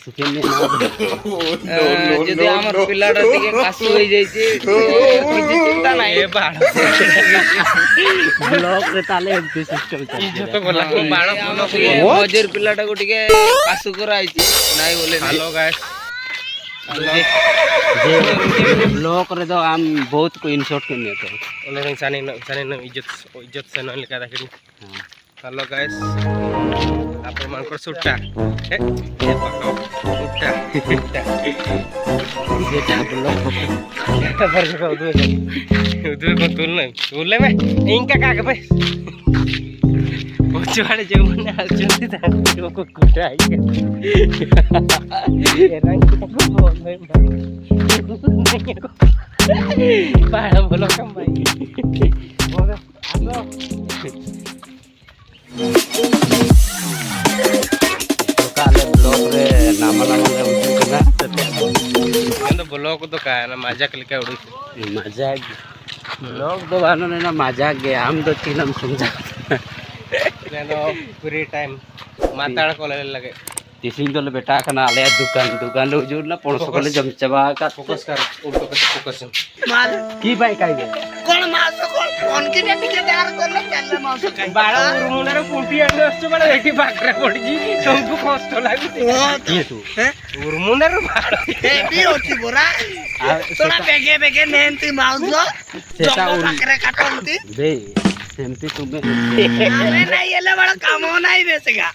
सुखेने যদি আমার পিলাটা থেকে কাশু হয়ে যাইছে কিছু চিন্তা নাই এ বাড় ब्लॉक रे ताले एमपी सिस्टम चल যত বলা বাড় মজের পিলাটাকে টিকে কাশু করাইছি নাই বলে हेलो गाइस जे ब्लॉक रे तो हम बहुत को इनशॉट करने तो ओले सानी न इज्जत से न लिखा देखी हेलो गाइस आप मानकर सुट्टा ए पकड़ो सुट्टा ये टा ब्लॉक এটা पर को उधर को तुल ले में इनका का पे पछवाड़े जो मने आछंती ताको को कुटाई ए रंग को बोल में भाई बोलो कम भाई बोलो आलो काले ब्लॉक रे नाम रे उठना तो ब्लॉक तो का ना मजाक लिखा उड़ी मजाक ब्लॉक तो बानो ने ना मजाक गया हम तो तीनम समझा నేను ఫ్రీ టైం మాట్లాడుకోలేదు లगे टिफिन तो बेटा कना आले दुकान लो जो ना 500 को जम चबा का फोकस कर उल्टो पे फोकस মাল की भाई काई दे কোন মাছ কোন ফোন কিনে টিকে দেয়ার করলে চলে মাছ খাই বাড়া রুমনারে পুঁটি আনতে আসছে মানে এটি বাকরা পড়ছি সবু কষ্ট লাগুছে ये तू রুমনারে বাড়া এটি হচ্ছে বড়া তোরা বেগে বেগে নেন্তি মাছ সেটা জঙ্গল পাকরে কাটন্তি बे सेमती तुम्हें আমি নাই এলে বড় কাম নাই বেসেগা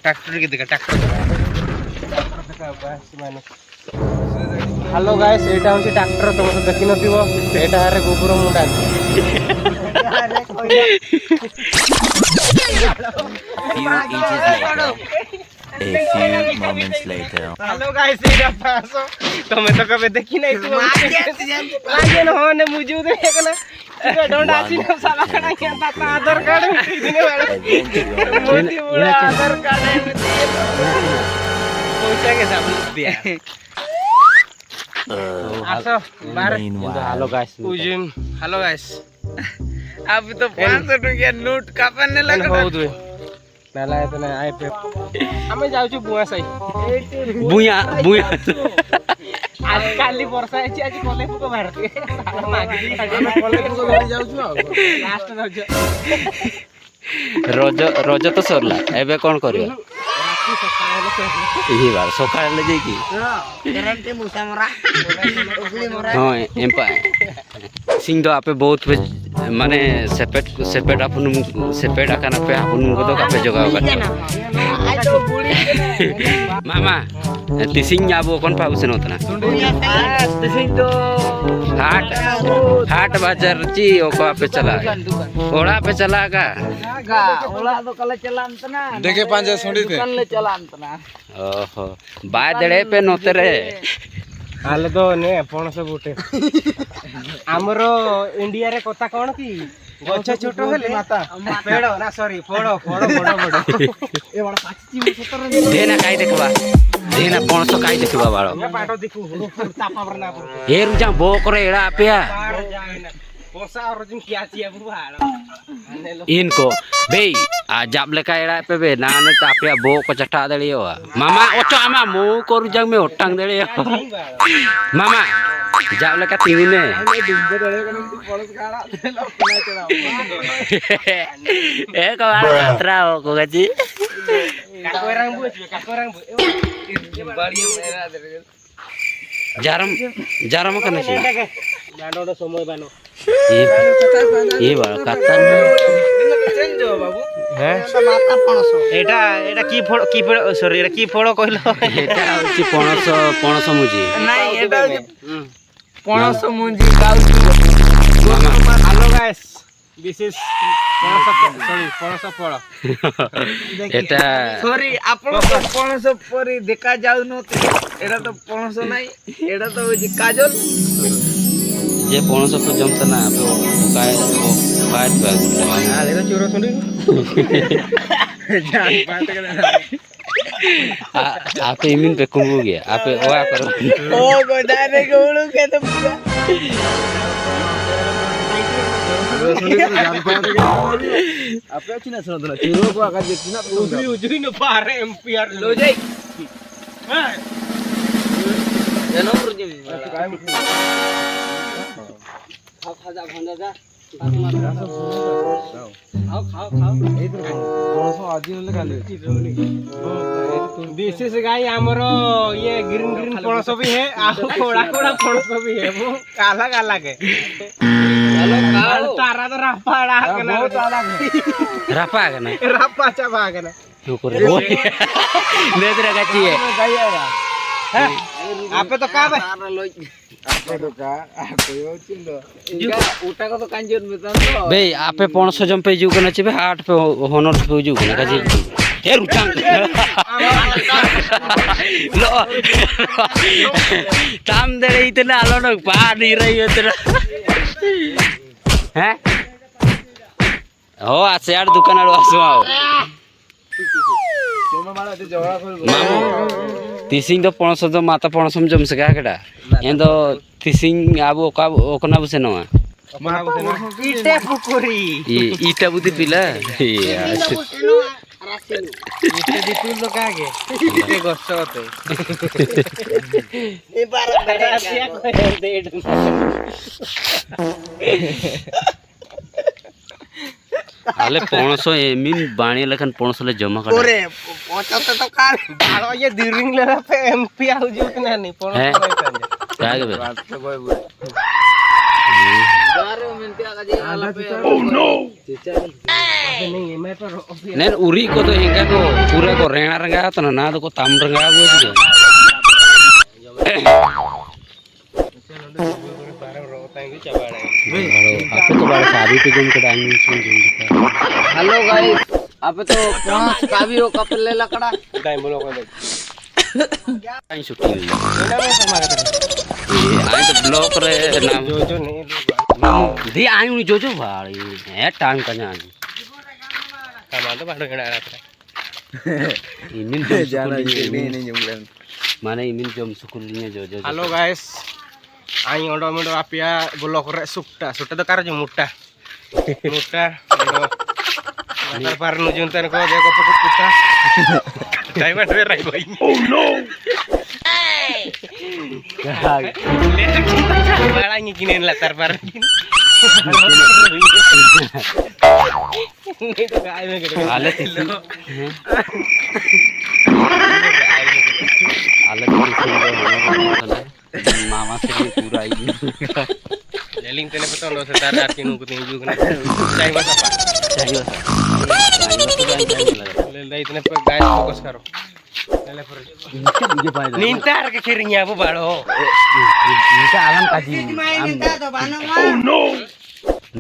ट्रैक्टर के देखा ट्रैक्टर हेलो गाइस एटा होची ट्रैक्टर तुम तो देखि नथिबो एटा रे गोबर मुंडा A few moments later. Hello guys एटा पासो तुम तो कबे देखि नै तू लागे न होने मुजू देखना डोंट आसी न साला खड़ा किया था आधार कार्ड दिने वाला मोदी बुढ़ा आधार कार्ड पैसा के सब दिया आसो बाहर हेलो गाइस उजिम हेलो गाइस अब तो 500 रुपया नोट कापने लगा हो दो नाला है तो ना आए पे हमें जाऊ छु बुआ सही बुया बुया आज काली वर्षा है आज कॉलेज को मारते साला मागी कॉलेज को जाऊ छु लास्ट जाऊ छु रज तो सरला एबे कोन करियो यही बार सकाळ ले जाई की गारंटी मुसा मरा उगली मरा हां एम्पा सिंह दो आपे बहुत माने सेपेट अपन सेपेट आकाना पे अपन को तो कापे जगाव का आई तो बुढ़ी मामा तिसिंग आबो कोन पाउसन होतना तिसिंग तो हाट बाजार ची ओको पे चला ओड़ा पे चला का ओला तो कल चलान तना देखे पांजा सुंडी थे कल चलान तना ओहो बाय दड़े पे नोते रे हाले तो ने पणस बूटे हमरो इंडिया रे कथा कोन की गछ छोटो हेले पेड़ ना सॉरी फोड़ो ए बड़ा पाची सतर देना काई देखबा देना 500 काई देखबा बाळो पाटो देखू तापा बरना ए रुजा बो करे एड़ा पेया पोसा और जिन किया चिया बुआ इनको बे आ जाब लेका एड़ा पे बे नाने तापिया बो को चटा दलियो मामा ओचो आमा मो को रुजंग में ओटांग दलियो मामा जाब लेका तीनी ने ए को आत्रा हो को गजी काकोरंग बु बाड़ी मेरा जारम कने छी बाडो समय बानो ये बाळ कातन चेंज हो बाबू हैं माता 500 एटा की फोड़ो सॉरी एटा की फोड़ो कहलो एटा होची 500 मुजी नहीं एटा 500 मुंजी गाउ hello guys this is 500 फोड़ो Etah sorry आपण 500 परी देखा जाउ न एटा तो 500 नहीं एटा तो होजी काजल जे 500 को जमता ना तो काय बागुल आले तो चोरो सुंडी जान पाटे के आप इमिन पे कुंभू गया आप वहाँ करो ओ गोदाने गोलू के तो पूरा apa Cina sana tuh ciro gua akan jadi Cina ujui no pare MPR lo jai ya nomor jam खाओ खा जा भंडा जा खाओ खाओ खाओ ए तो कोनसो आदि नले खाली दिस इज गाय हमरो ये ग्रीन ग्रीन पणसो भी है आ कोड़ा कोड़ा पणसो भी है वो काला काला के हेलो खाओ तारा तो रापाड़ा के ना बहुत अलग है रापा का ना रापा चाबा के ना क्यों कर रहे हो दे दे रखी है आपे तो का भाई apa tuh kak aku yo cindo juga uta ko to kanjur betan to बे आप पे 500 जम पे जू करना चाहिए 8 पे होनर पे जू करना का जी ए रुटांग लो ताम दे रही इतना आलो न पा नहीं रही इतना हैं हो आज यार दुकान आड़ो आसो आओ cuma malah itu jawab मामू तिसिंग तो 500 तो माता 500 जम सका केडा एन तो तिसिंग आबो का ओकना बसे नवा ite pukuri ईटा बुद्धि पिला ite ditulo kage ite gosote ibarat rahasia ko dedu आले 500 एमिन बाणी लखन 500 ले जमा कर ore pocote to kal balo ye diring le pe MP auju kena ni pono हैं? क्या के बे baru minta kaji ala pe oh no नहीं मैं तो नेन उरी को तो हेंगा को पूरा को रेणा रंगा तो ना तो को ताम रंगा वो जी आप तो बड़ा शादी पे जम के डांग सुन जम halo guys apa tuh ponos kabi ho kapel le lakada दाई बोलो को दे आई छुट्टी ना मैं तो मार दे आई तो ब्लॉक रे नाम जो जो नहीं दी आई उनी जो जो भाई है टांग कन्या kaman तो बाड़ो गणा रहा इमिन jangan ini nyumben माने इमिन जम सुकुलिnya जो जो halo guys आई ओडो मेडो आपिया बोलो करे सुट्टा सुट्टा तो कार जो मुट्टा मुट्टा मेडो नतर पार नु जुनतन को देखो पकट कुट्टा डायमंड वे राई भाई oh no ले kita bala ngikinin latar par ini तो गाय में हालत हालत मामा से भी पूरा आई लेलिंग तेने पता लो से तार आती नु कुतिंग जुग ना चाय बस apa चाहिए ले ले इतने पे गाइस फोकस करो ले पर nintar ke kirinya bu balo इनका आलम काजी oh no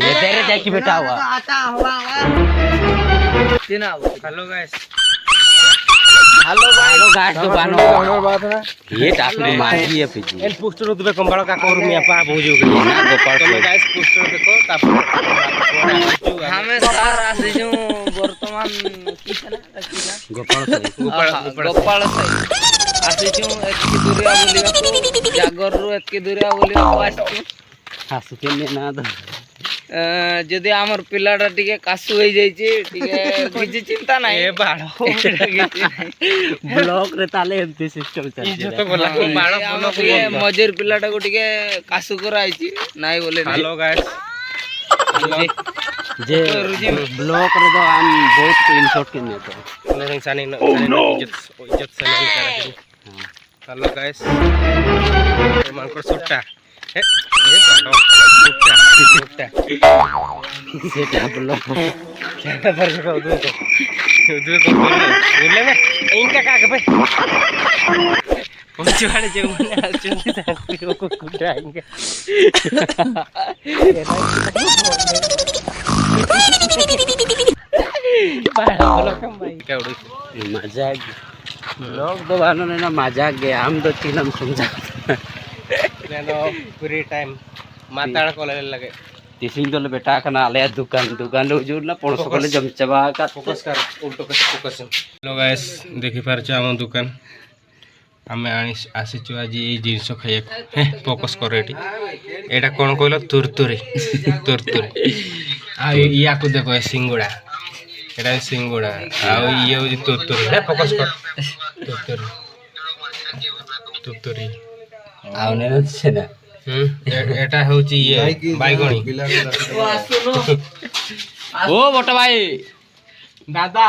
मैं तेरे जाके बेटा हुआ hello guys halo hello guys तो बानो baat na ये टापली मागी है पीछे एल पोस्टर उतबे कंबाळ का कोरमी apa बुझो गई ना गोपाल तमे गाइस पोस्टर देखो तापर hame sar asiju bortoman kisana kisana Gopal से gopal sai asiju etki duriya bolibako jagor ru etki duriya bolibako aschu हासु के ना तो যদি আমার পিলাটা টিকে কাশু হয়ে যাইছে টিকে কিছু চিন্তা নাই ए बाळो ब्लॉक रे ताले एमपी सिस्टम चल इज्जत बोला बाळो बोलो মজের পিলাটাকে টিকে কাশু করাইছি নাই বলে हेलो गाइस जे ब्लॉक रे तो हम बहुत इनशॉट के में तो लेकिन सानी इज्जत से नहीं करा हेलो गाइस मान को सुट्टा ए बाळो सुट्टा सुट्टा सेट ब्लॉक क्या पर को दो बोले में इनका का भाई पहुंच वाले जो मैंने चुनी था को कुटाएंगे बोलो कम भाई क्या उड़ी मजाक ब्लॉक तो बानो ने ना मजाक गए हम तो चिलम समझा నేను ఫ్రీ టైం మాట్లాడుకోలేదు टिफिन तो बेटा कना आले दुकान दुकान ले उजुर ना पोणस कोले जम चबा का फोकस कर उल्टो के फोकस हेलो गाइस देखि पारछ हम दुकान हमें आसीचु आज ये जिनस खाइए फोकस कर एटा कौन कहल तुरतुरी तुरतुरी या को देखो सिंगुड़ा एटा सिंगुड़ा आ ये हो तुरतुरी फोकस कर तुरतुरी तुरतुरी आउने न छेना एटा होची ये बाइगणी ओ बटा भाई दादा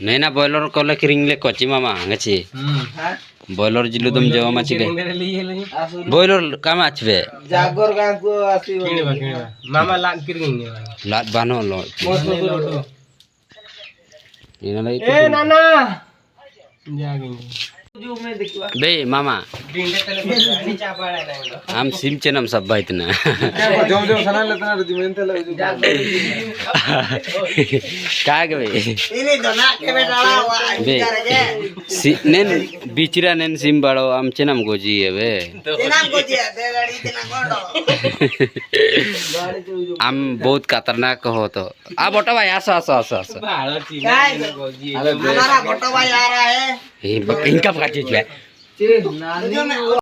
नहीं ना बॉयलर कोले किरिंग ले कोची मामा ngeci बॉयलर जिलु दम जवा माची के बॉयलर काम आछबे जागर गां को आसी किणवा मामा लाट किरिंग लाट बानो लो इना ले ए नाना जागिंग जो में देखवा बे मामा डिंडे तले नीचा पड़ा है हम सिम चेनम सब बाइतना जो जो सना लेतना रदी में तले का के बे इने दोना के बेटाला बे नेन बिचरा नेन सिम बाड़ो हम चेनम गोजी हेबे तेना गोजी दे गाड़ी तेना कोडो हम बहुत खतरनाक हो तो आ बटा भाई आसो आसो आसो आसो भालो चीना गोजी हमारा फोटो भाई आ रहा है इनका काटी है नानी